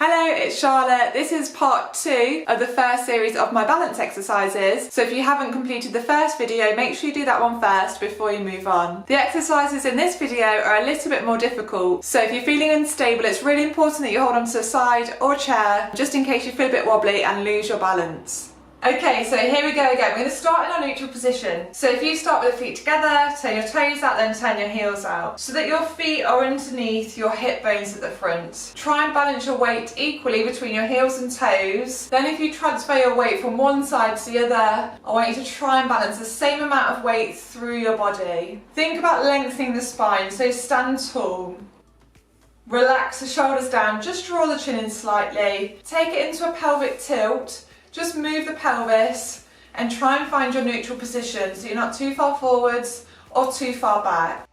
Hello, it's Charlotte. This is part 2 of the first series of my balance exercises. So if you haven't completed the first video, make sure you do that one first before you move on. The exercises in this video are a little bit more difficult. So if you're feeling unstable, it's really important that you hold onto a side or a chair, just in case you feel a bit wobbly and lose your balance. Okay, so here we go again. We're going to start in our neutral position. So if you start with the feet together, turn your toes out, then turn your heels out, so that your feet are underneath your hip bones at the front. Try and balance your weight equally between your heels and toes. Then if you transfer your weight from one side to the other, I want you to try and balance the same amount of weight through your body. Think about lengthening the spine, so stand tall. Relax the shoulders down, just draw the chin in slightly. Take it into a pelvic tilt. Just move the pelvis and try and find your neutral position so you're not too far forwards or too far back.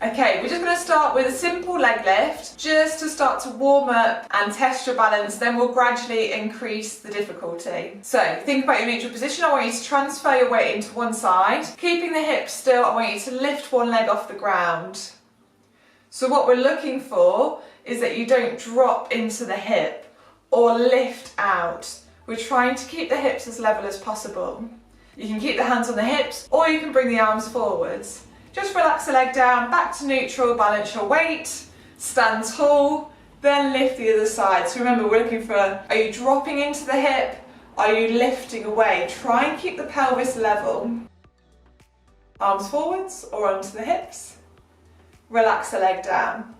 Okay, we're just going to start with a simple leg lift just to start to warm up and test your balance, then we'll gradually increase the difficulty. So think about your neutral position. I want you to transfer your weight into one side. Keeping the hips still, I want you to lift one leg off the ground. So what we're looking for is that you don't drop into the hip or lift out. We're trying to keep the hips as level as possible. You can keep the hands on the hips or you can bring the arms forwards. Just relax the leg down, back to neutral, balance your weight, stand tall, then lift the other side. So remember, we're looking for, are you dropping into the hip? Are you lifting away? Try and keep the pelvis level. Arms forwards or onto the hips. Relax the leg down.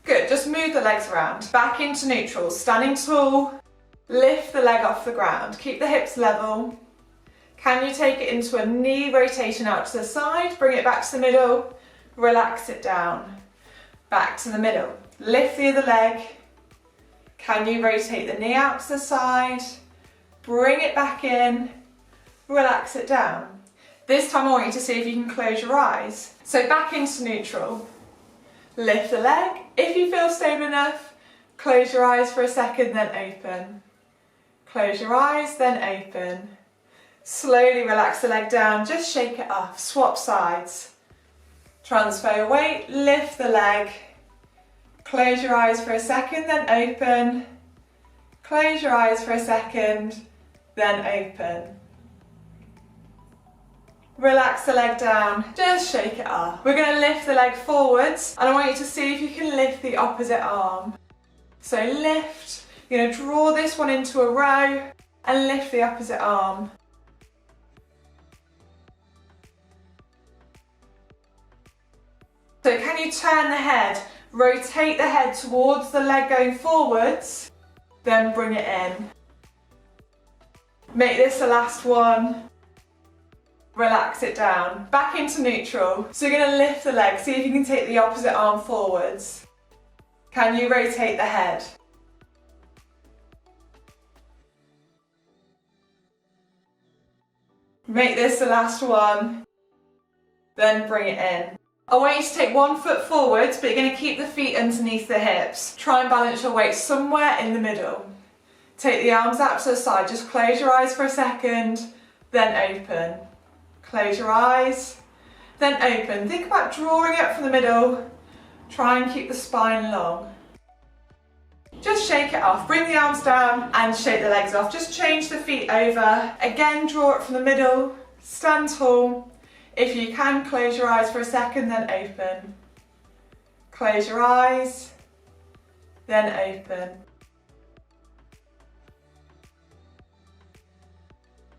Good, just move the legs around. Back into neutral, standing tall, lift the leg off the ground, keep the hips level. Can you take it into a knee rotation out to the side, bring it back to the middle, relax it down, back to the middle. Lift the other leg. Can you rotate the knee out to the side, bring it back in, relax it down. This time I want you to see if you can close your eyes. So back into neutral. Lift the leg. If you feel stable enough, close your eyes for a second, then open. Close your eyes, then open. Slowly relax the leg down, just shake it off, swap sides. Transfer your weight, lift the leg. Close your eyes for a second, then open. Close your eyes for a second, then open. Relax the leg down, just shake it off. We're going to lift the leg forwards and I want you to see if you can lift the opposite arm. So lift, you're going to draw this one into a row and lift the opposite arm. So can you turn the head, rotate the head towards the leg going forwards, then bring it in. Make this the last one. Relax it down, back into neutral. So you're going to lift the leg, see if you can take the opposite arm forwards. Can you rotate the head? Make this the last one, then bring it in. I want you to take one foot forwards, but you're going to keep the feet underneath the hips. Try and balance your weight somewhere in the middle. Take the arms out to the side, just close your eyes for a second, then open. Close your eyes, then open. Think about drawing up from the middle. Try and keep the spine long. Just shake it off. Bring the arms down and shake the legs off. Just change the feet over. Again, draw it from the middle. Stand tall. If you can, close your eyes for a second, then open. Close your eyes, then open.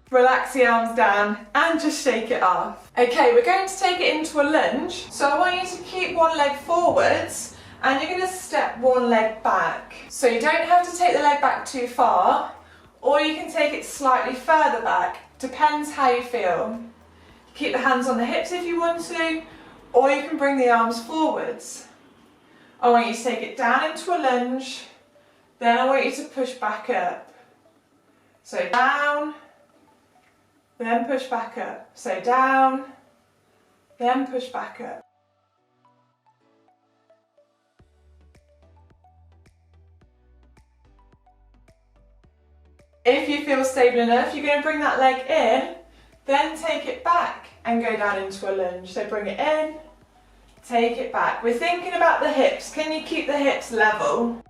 Relax the arms down and just shake it off. Okay, we're going to take it into a lunge. So I want you to keep one leg forwards and you're going to step one leg back. So you don't have to take the leg back too far, or you can take it slightly further back. Depends how you feel. Keep the hands on the hips if you want to, or you can bring the arms forwards. I want you to take it down into a lunge, then I want you to push back up. So down, then push back up. So down, then push back up. If you feel stable enough, you're going to bring that leg in, then take it back and go down into a lunge. So bring it in, take it back. We're thinking about the hips. Can you keep the hips level?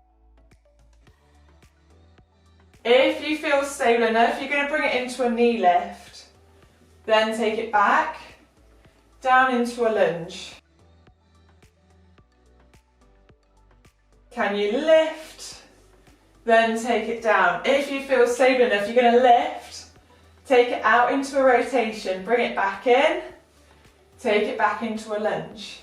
If you feel stable enough, you're going to bring it into a knee lift. Then take it back, down into a lunge. Can you lift? Then take it down. If you feel stable enough, you're going to lift, take it out into a rotation, bring it back in, take it back into a lunge.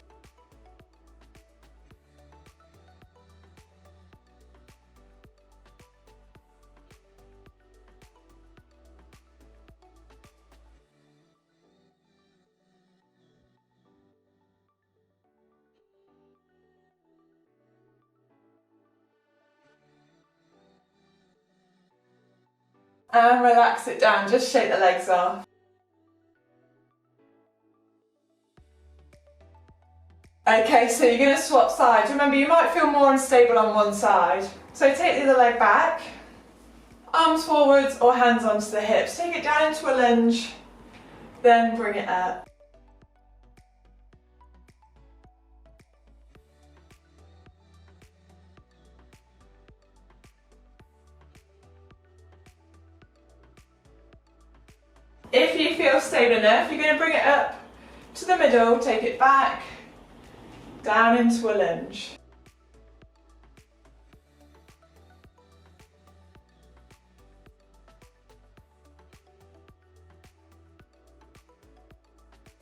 And relax it down, just shake the legs off. Okay, so you're going to swap sides. Remember, you might feel more unstable on one side. So take the other leg back, arms forwards or hands onto the hips. Take it down into a lunge, then bring it up. If you feel stable enough, you're going to bring it up to the middle, take it back, down into a lunge.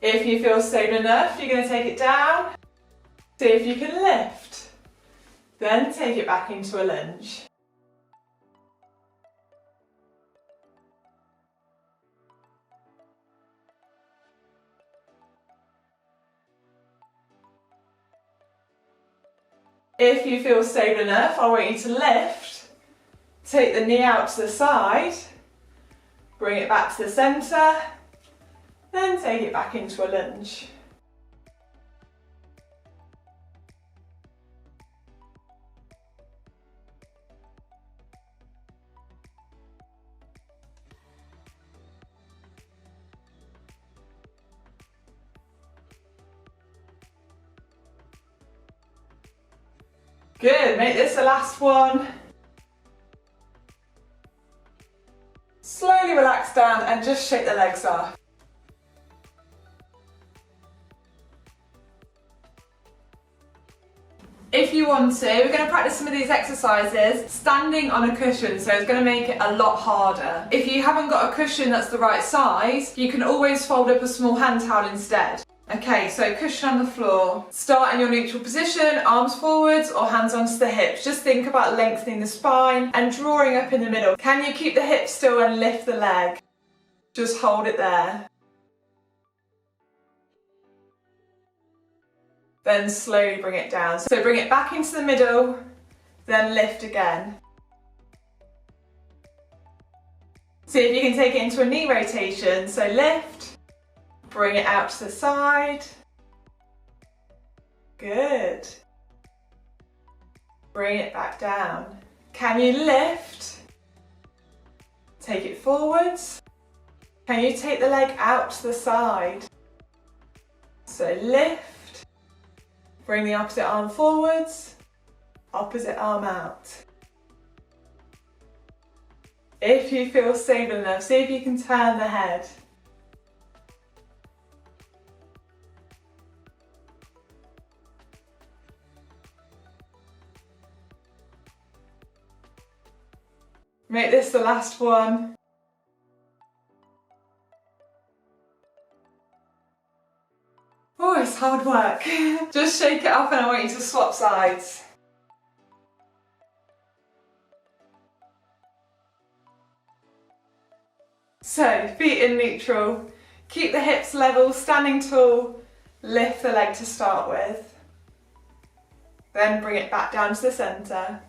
If you feel stable enough, you're going to take it down, see if you can lift, then take it back into a lunge. If you feel stable enough, I want you to lift, take the knee out to the side, bring it back to the centre, then take it back into a lunge. Good, make this the last one. Slowly relax down and just shake the legs off. If you want to, we're going to practice some of these exercises standing on a cushion, so it's going to make it a lot harder. If you haven't got a cushion that's the right size, you can always fold up a small hand towel instead. Okay, so cushion on the floor. Start in your neutral position, arms forwards or hands onto the hips. Just think about lengthening the spine and drawing up in the middle. Can you keep the hips still and lift the leg? Just hold it there. Then slowly bring it down. So bring it back into the middle, then lift again. See if you can take it into a knee rotation. So lift, bring it out to the side. Good. Bring it back down. Can you lift? Take it forwards. Can you take the leg out to the side? So lift, bring the opposite arm forwards, opposite arm out. If you feel stable enough, see if you can turn the head. Make this the last one. Oh, it's hard work. Just shake it off and I want you to swap sides. So, feet in neutral. Keep the hips level, standing tall. Lift the leg to start with. Then bring it back down to the centre.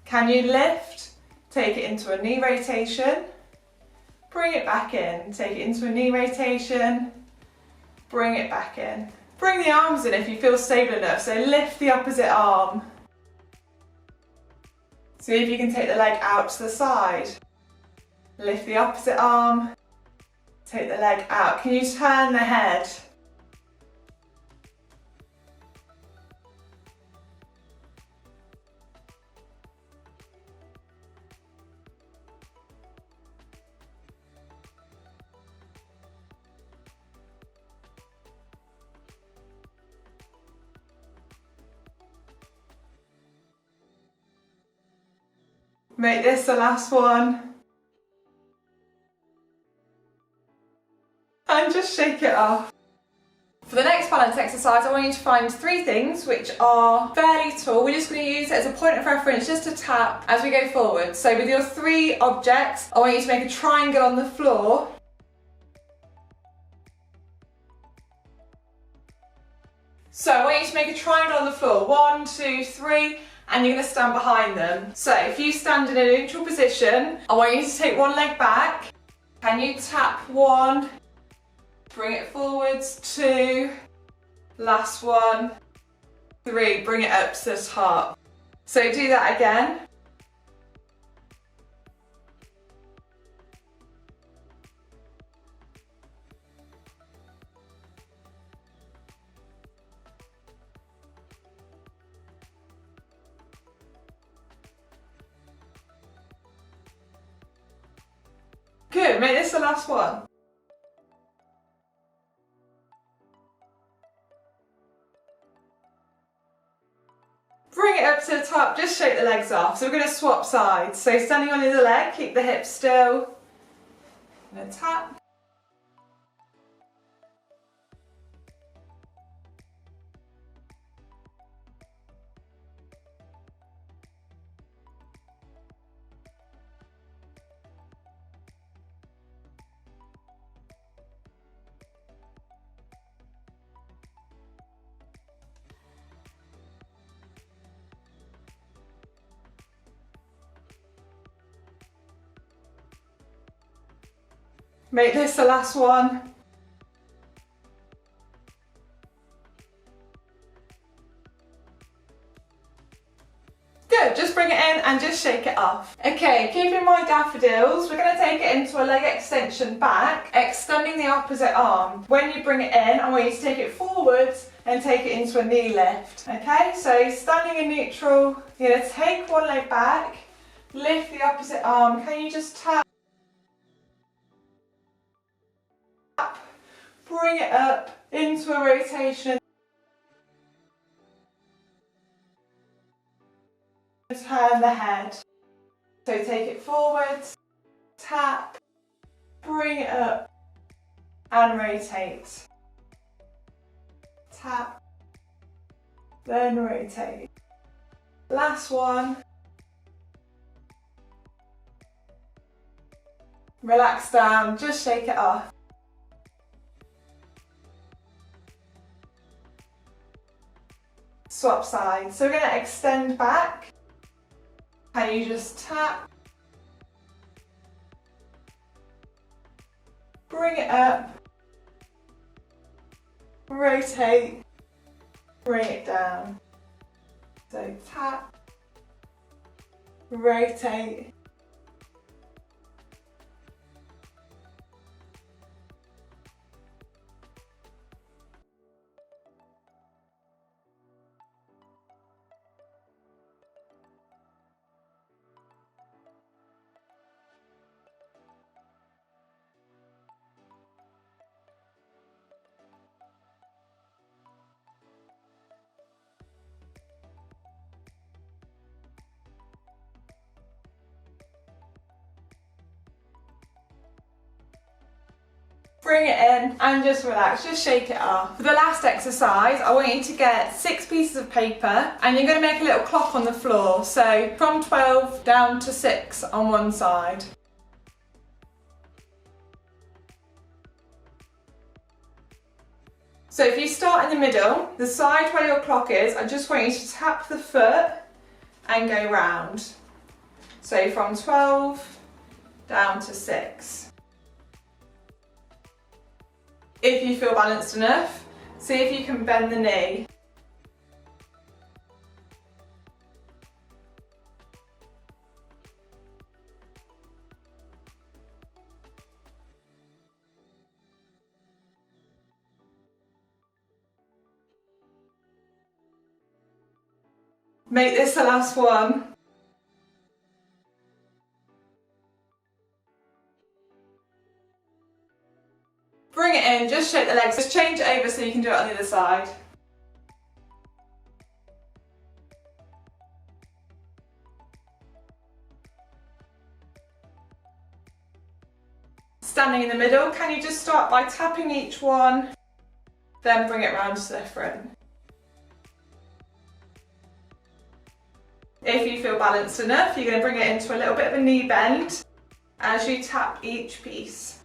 Can you lift? Take it into a knee rotation. Bring it back in. Take it into a knee rotation. Bring it back in. Bring the arms in if you feel stable enough. So lift the opposite arm. See if you can take the leg out to the side. Lift the opposite arm. Take the leg out. Can you turn the head? Make this the last one. And just shake it off. For the next balance exercise, I want you to find 3 things which are fairly tall. We're just going to use it as a point of reference just to tap as we go forward. So with your 3 objects, I want you to make a triangle on the floor. So I want you to make a triangle on the floor. 1, 2, 3, and you're going to stand behind them. So if you stand in a neutral position, I want you to take one leg back. Can you tap 1? Bring it forwards, 2, last one, 3, bring it up to the top. So do that again. Good, make this the last one. Bring it up to the top, just shake the legs off. So we're going to swap sides. So standing on either leg, keep the hips still. And a tap. Make this the last one. Good, just bring it in and just shake it off. Okay, keeping my daffodils, we're going to take it into a leg extension back, extending the opposite arm. When you bring it in, I want you to take it forwards and take it into a knee lift. Okay, so standing in neutral, you're going to take one leg back, lift the opposite arm. Can you just tap? Bring it up into a rotation. Turn the head. So take it forwards, tap, bring it up and rotate. Tap, then rotate. Last one. Relax down, just shake it off. Swap sides. So we're going to extend back. Can you just tap? Bring it up. Rotate. Bring it down. So tap. Rotate. Bring it in and just relax, just shake it off. For the last exercise, I want you to get 6 pieces of paper and you're going to make a little clock on the floor. So from 12 down to 6 on one side. So if you start in the middle, the side where your clock is, I just want you to tap the foot and go round. So from 12 down to 6. If you feel balanced enough, see if you can bend the knee. Make this the last one. Bring it in, just shake the legs, just change it over so you can do it on the other side. Standing in the middle, can you just start by tapping each one, then bring it round to the front. If you feel balanced enough, you're going to bring it into a little bit of a knee bend as you tap each piece.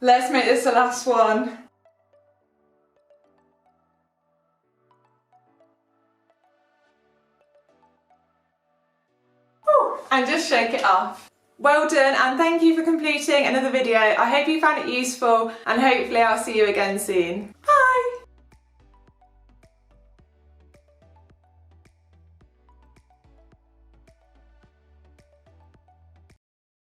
Let's make this the last one. Whew. And just shake it off. Well done, and thank you for completing another video. I hope you found it useful, and hopefully I'll see you again soon.